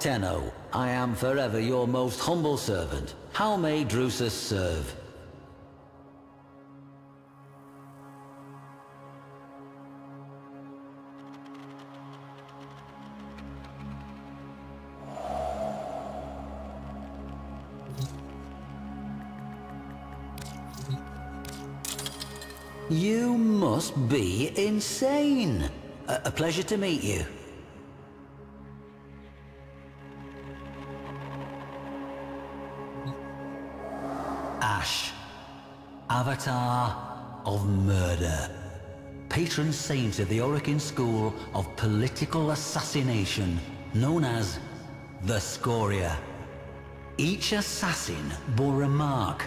Tenno, I am forever your most humble servant. How may Drusus serve? You must be insane. A pleasure to meet you. Ash, Avatar of Murder, patron saint of the Orokin School of Political Assassination, known as the Scoria. Each assassin bore a mark,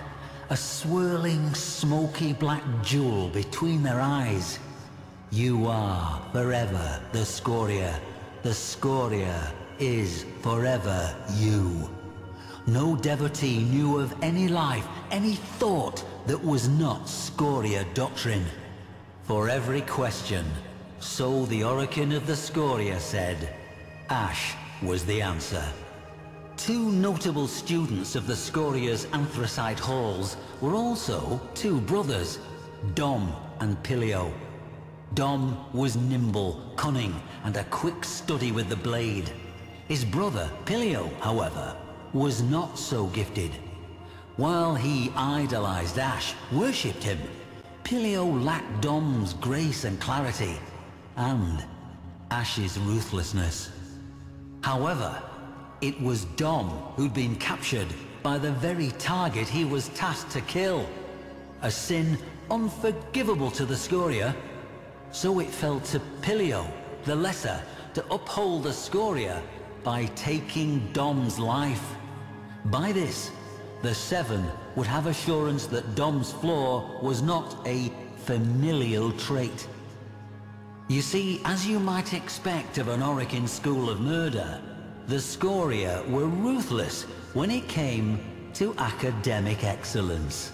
a swirling, smoky black jewel between their eyes. You are forever the Scoria. The Scoria is forever you. No devotee knew of any life, any thought that was not Scoria doctrine. For every question, so the Orokin of the Scoria said, Ash was the answer. Two notable students of the Scoria's anthracite halls were also two brothers, Dom and Pilio. Dom was nimble, cunning, and a quick study with the blade. His brother, Pilio, however, was not so gifted. While he idolized Ash, worshipped him, Pilio lacked Dom's grace and clarity, and Ash's ruthlessness. However, it was Dom who'd been captured by the very target he was tasked to kill. A sin unforgivable to the Scoria. So it fell to Pilio, the lesser, to uphold the Scoria by taking Dom's life. By this, the Seven would have assurance that Dom's flaw was not a familial trait. You see, as you might expect of an Orokin school of murder, the Scoria were ruthless when it came to academic excellence.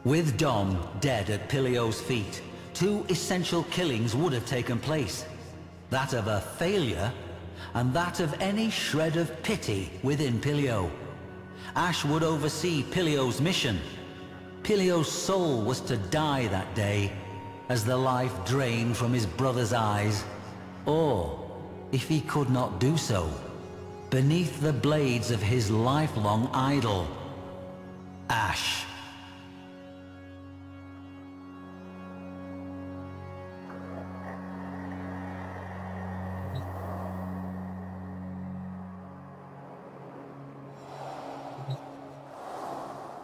With Dom dead at Pilio's feet, two essential killings would have taken place. That of a failure, and that of any shred of pity within Pilio. Ash would oversee Pilio's mission. Pilio's soul was to die that day, as the life drained from his brother's eyes. Or, if he could not do so, beneath the blades of his lifelong idol, Ash.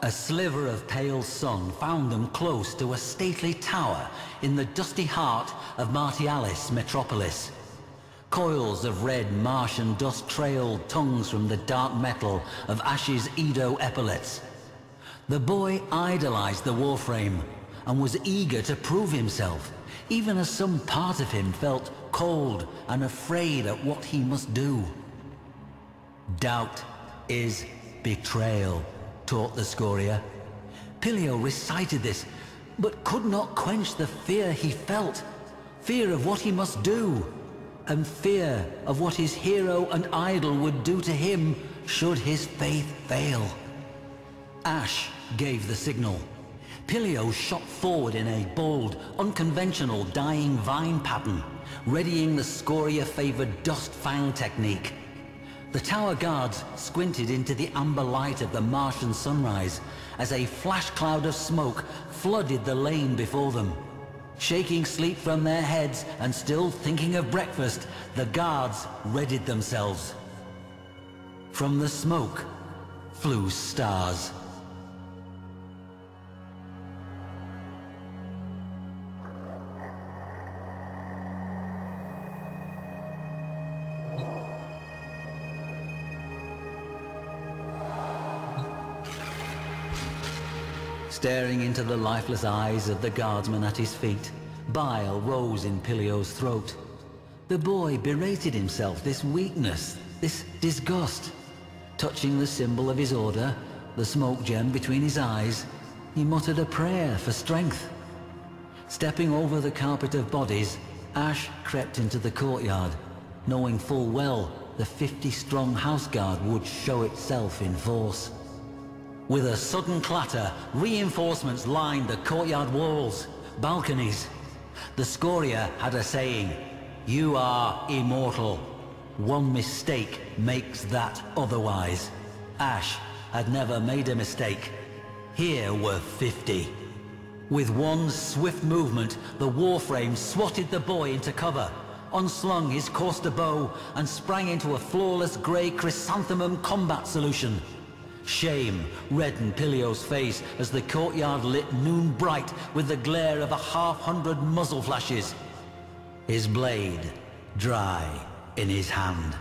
A sliver of pale sun found them close to a stately tower in the dusty heart of Martialis metropolis. Coils of red Martian dust trailed tongues from the dark metal of Ash's Edo epaulets. The boy idolized the Warframe and was eager to prove himself, even as some part of him felt cold and afraid at what he must do. Doubt is betrayal, taught the Scoria. Pilio recited this, but could not quench the fear he felt. Fear of what he must do, and fear of what his hero and idol would do to him should his faith fail. Ash gave the signal. Pilio shot forward in a bold, unconventional dying vine pattern, readying the Scoria-favored dust fang technique. The tower guards squinted into the amber light of the Martian sunrise as a flash cloud of smoke flooded the lane before them. Shaking sleep from their heads and still thinking of breakfast, the guards readied themselves. From the smoke flew stars. Staring into the lifeless eyes of the guardsman at his feet, bile rose in Pilio's throat. The boy berated himself, this weakness, this disgust. Touching the symbol of his order, the smoke gem between his eyes, he muttered a prayer for strength. Stepping over the carpet of bodies, Ash crept into the courtyard, knowing full well the 50-strong house guard would show itself in force. With a sudden clatter, reinforcements lined the courtyard walls, balconies. The Scoria had a saying, "You are immortal. One mistake makes that otherwise." Ash had never made a mistake. Here were 50. With one swift movement, the Warframe swatted the boy into cover, unslung his Corster bow, and sprang into a flawless grey chrysanthemum combat solution. Shame reddened Pilio's face as the courtyard lit noon bright with the glare of 100 muzzle flashes. His blade dry in his hand.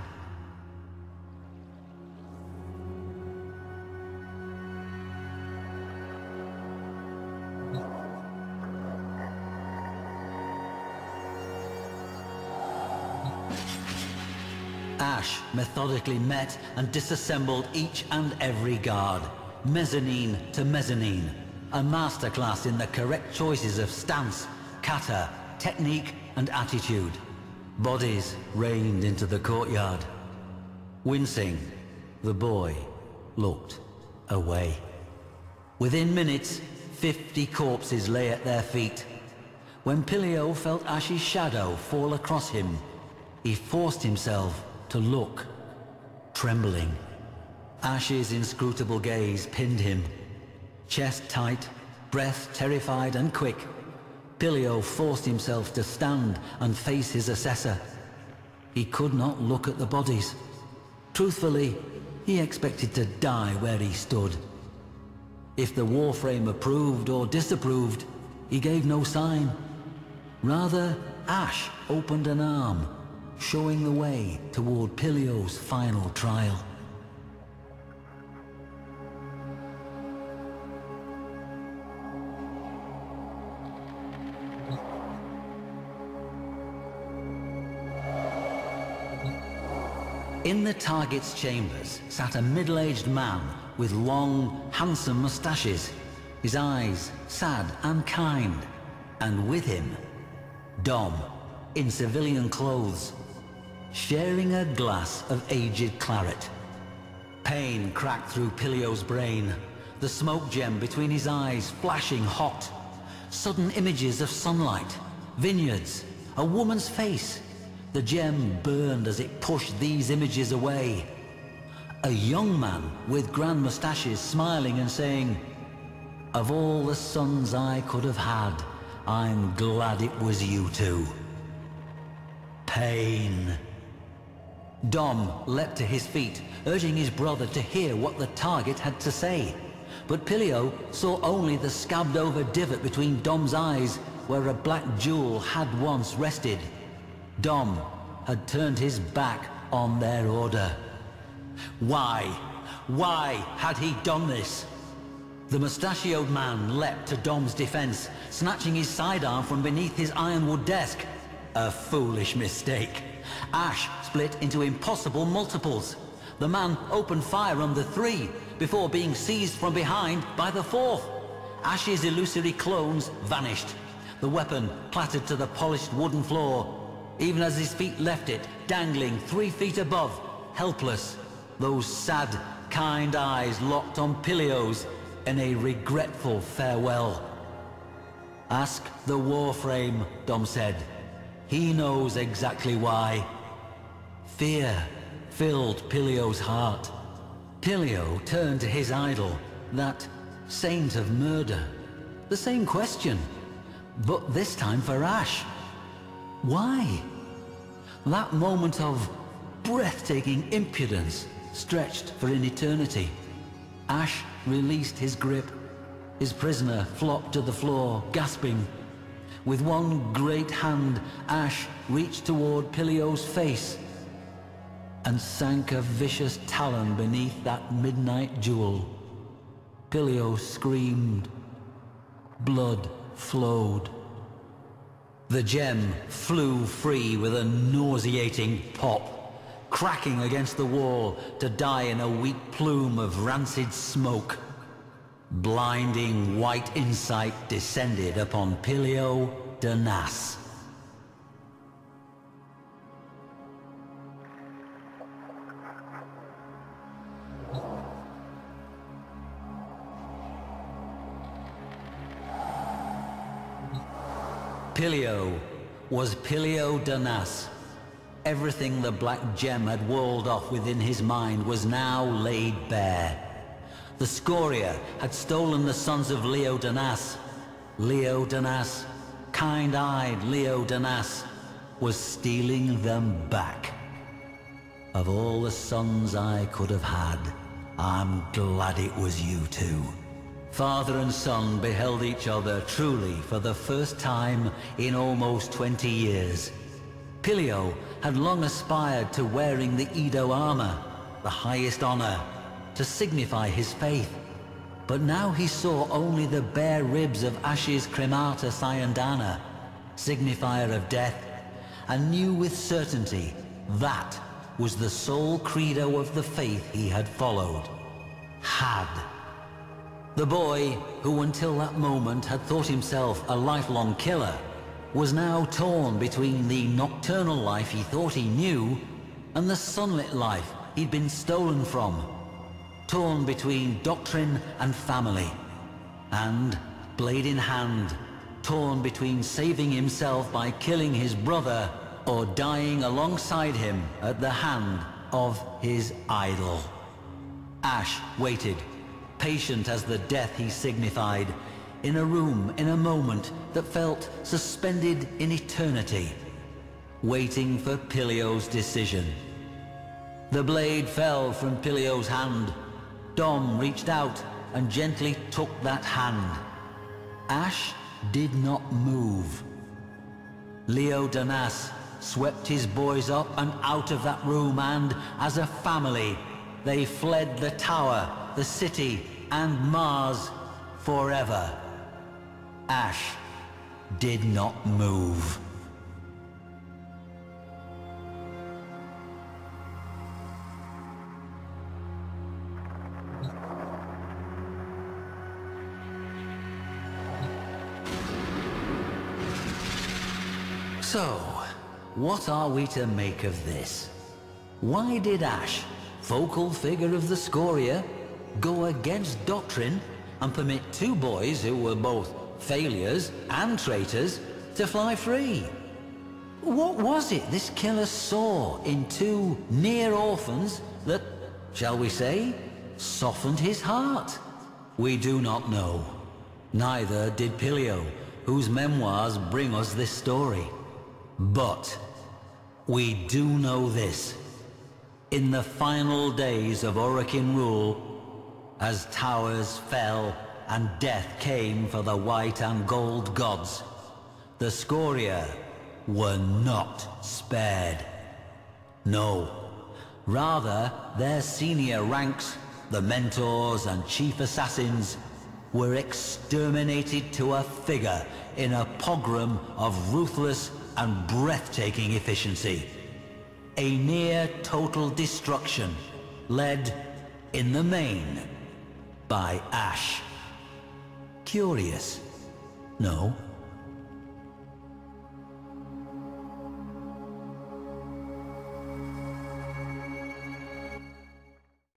Ash methodically met and disassembled each and every guard, mezzanine to mezzanine, a masterclass in the correct choices of stance, kata, technique and attitude. Bodies rained into the courtyard. Wincing, the boy looked away. Within minutes, 50 corpses lay at their feet. When Pilio felt Ash's shadow fall across him, he forced himself to look, trembling. Ash's inscrutable gaze pinned him. Chest tight, breath terrified and quick, Pilio forced himself to stand and face his assessor. He could not look at the bodies. Truthfully, he expected to die where he stood. If the Warframe approved or disapproved, he gave no sign. Rather, Ash opened an arm, showing the way toward Pilio's final trial. In the target's chambers sat a middle-aged man with long, handsome mustaches, his eyes sad and kind, and with him, Dom, in civilian clothes, sharing a glass of aged claret. Pain cracked through Pilio's brain, the smoke gem between his eyes flashing hot. Sudden images of sunlight, vineyards, a woman's face. The gem burned as it pushed these images away. A young man with grand mustaches smiling and saying, "Of all the sons I could have had, I'm glad it was you two." Pain. Dom leapt to his feet, urging his brother to hear what the target had to say. But Pilio saw only the scabbed-over divot between Dom's eyes, where a black jewel had once rested. Dom had turned his back on their order. Why had he done this? The mustachioed man leapt to Dom's defense, snatching his sidearm from beneath his ironwood desk. A foolish mistake. Ash split into impossible multiples. The man opened fire on the three, before being seized from behind by the fourth. Ash's illusory clones vanished. The weapon clattered to the polished wooden floor, even as his feet left it, dangling 3 feet above, helpless. Those sad, kind eyes locked on Pilio's in a regretful farewell. "Ask the Warframe," Dom said. "He knows exactly why." Fear filled Pilio's heart. Pilio turned to his idol, that saint of murder. The same question, but this time for Ash. Why? That moment of breathtaking impudence stretched for an eternity. Ash released his grip. His prisoner flopped to the floor, gasping. With one great hand, Ash reached toward Pilio's face and sank a vicious talon beneath that midnight jewel. Pilio screamed. Blood flowed. The gem flew free with a nauseating pop, cracking against the wall to die in a weak plume of rancid smoke. Blinding white insight descended upon Pilio de Nas. Pilio was Pilio Danas. Everything the black gem had walled off within his mind was now laid bare. The Scoria had stolen the sons of Leo Danas. Leo Danas, kind-eyed Leo Danas, was stealing them back. Of all the sons I could have had, I'm glad it was you two. Father and son beheld each other truly for the first time in almost 20 years. Pilio had long aspired to wearing the Edo armor, the highest honor, to signify his faith. But now he saw only the bare ribs of Ash's Cremata Sayandana, signifier of death, and knew with certainty that was the sole credo of the faith he had followed. Had. The boy, who until that moment had thought himself a lifelong killer, was now torn between the nocturnal life he thought he knew and the sunlit life he'd been stolen from. Torn between doctrine and family. And, blade in hand, torn between saving himself by killing his brother or dying alongside him at the hand of his idol. Ash waited, patient as the death he signified, in a room, in a moment that felt suspended in eternity, waiting for Pilio's decision. The blade fell from Pilio's hand. Dom reached out and gently took that hand. Ash did not move. Leo Danas swept his boys up and out of that room, and, as a family, they fled the tower, the city, and Mars forever. Ash did not move. So, what are we to make of this? Why did Ash, focal figure of the Scoria, go against doctrine and permit two boys who were both failures and traitors to fly free? What was it this killer saw in two near orphans that, shall we say, softened his heart? We do not know. Neither did Pilio, whose memoirs bring us this story. But we do know this. In the final days of Orokin rule, as towers fell and death came for the white and gold gods, the Scoria were not spared. No, rather their senior ranks, the mentors and chief assassins, were exterminated to a figure in a pogrom of ruthless and breathtaking efficiency. A near-total destruction, led, in the main, by Ash. Curious? No.